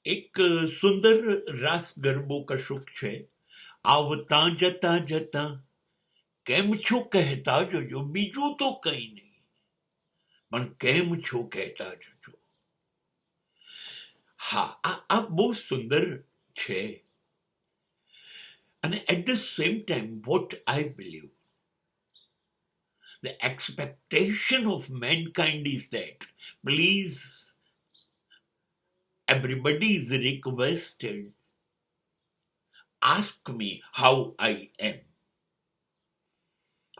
એક સુંદર રાસ ગરબો કશુંક છે. આવતા જતા જતા કેમ છો કહેતા જજો, બીજું તો કઈ નહીં, પણ કેમ છો કહેતા જજો. હા, આ બહુ સુંદર છે. અને at the same time what I believe, the expectation of mankind is that please, everybody is requested, ask me how I am.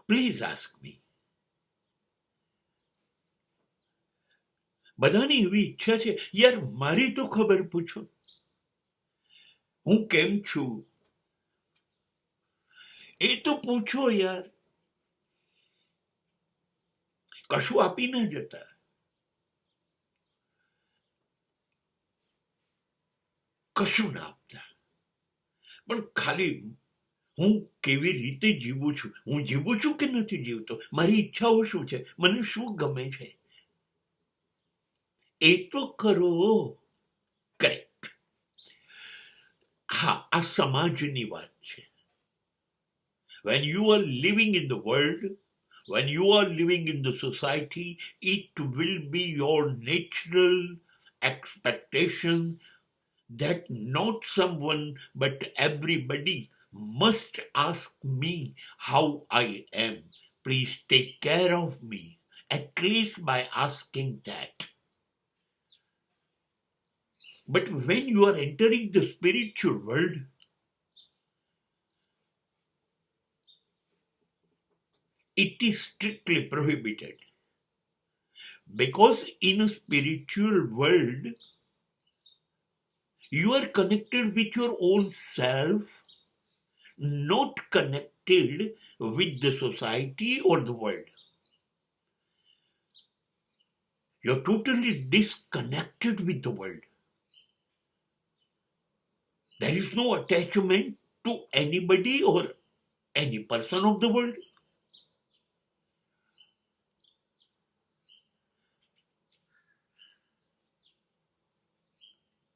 Please ask me. બધાની એવી ઈચ્છા છે, યાર મારી તો ખબર પૂછો, હું કેમ છું એ તો પૂછો યાર. કશું આપી ના જતા. કશું ના આપતા, પણ ખાલી હું કેવી રીતે જીવું છું, હું જીવું છું કે નથી જીવતો, મારી ઈચ્છાઓ શું છે, મને શું ગમે છે, એ તો કરો. કરેક્ટ. હા, આ સમાજની વાત છે. when you are living in the world, when you are living in the society, it will be your natural expectation that not someone but everybody must ask me how I am. Please take care of me, at least by asking that. But when you are entering the spiritual world, it is strictly prohibited. Because in a spiritual world, you are connected with your own self, not connected with the society or the world. You're totally disconnected with the world. There is no attachment to anybody or any person of the world.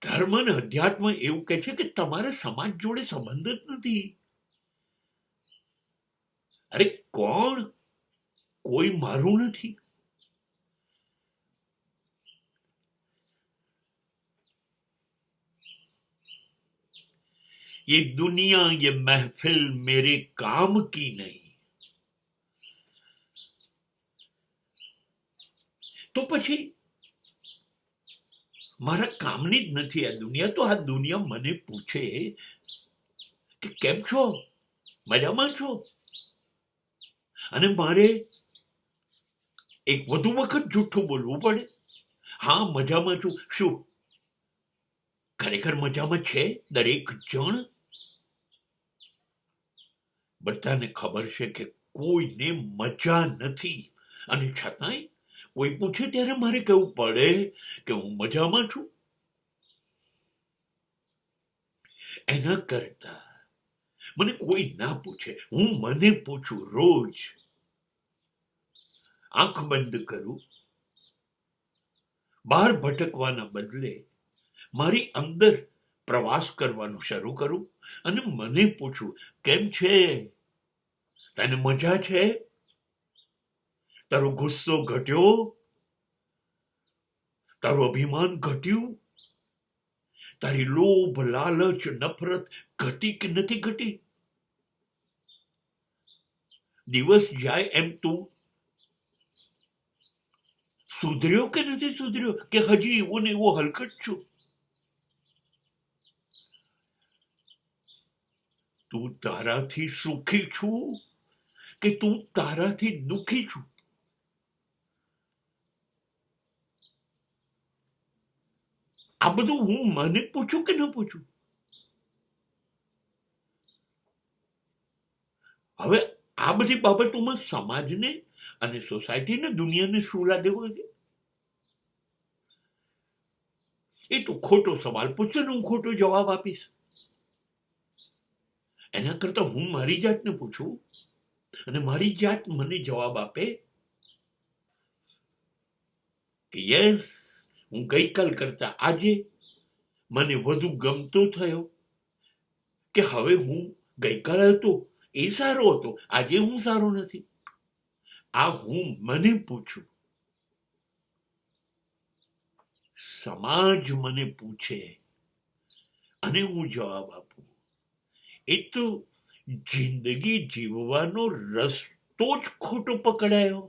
ધર્મ અને અધ્યાત્મ એવું કહે છે કે તમારે સમાજ જોડે સંબંધ જ નથી. અરે કોણ? કોઈ મારું નથી. ये दुनिया ये महफिल मेरे काम की नहीं. તો પછી મારા કામની જ નથી આ દુનિયા. તો આ દુનિયા મને પૂછે કે કેમ છો, મજામાં છો, અને મારે એક વધુ વખત જૂઠું બોલવું પડે, હા મજામાં છું. શું ખરેખર મજામાં છે દરેક જણ? બધાને ખબર છે કે કોઈને મજા નથી, અને છતાંય કોઈ પૂછે ત્યારે મારે કહેવું પડે કે હું મજામાં છું. એના કરતા મને કોઈ ના પૂછે, હું મને પૂછું રોજ. આંખ બંધ કરું, બહાર ભટકવાના બદલે મારી અંદર પ્રવાસ કરવાનું શરૂ કરું અને મને પૂછું કેમ છે, તને મજા છે, તારો ગુસ્સો ઘટ્યો, તારું અભિમાન ઘટ્યું, તારી લોભ લાલચ નફરત ઘટી કે નથી ઘટી? દિવસ જાય એમ તું સુધર્યો કે નથી સુધર્યો, કે હજી એવો ને એવો હલકટ છું? તું તારાથી સુખી છું કે તું તારાથી દુઃખી છું? આ બધું હું મને પૂછું કે ન પૂછું? હવે આ બધી બાબતોમાં સમાજને અને સોસાયટીને દુનિયાને શું લાગે છે? એ તો ખોટો સવાલ પૂછશે ને હું ખોટો જવાબ આપીશ. એના કરતા હું મારી જાતને પૂછું અને મારી જાત મને જવાબ આપે કે યસ, હું ગઈકાલ કરતા આજે મને વધુ ગમતો થયો કે હવે હું ગઈકાલે હતો એ સારો હતો, આજે હું સારો નથી? આ હું મને પૂછું, સમાજ મને પૂછે અને હું જવાબ આપું, એ તો જિંદગી જીવવાનો રસ્તો જ ખોટો પકડાયો.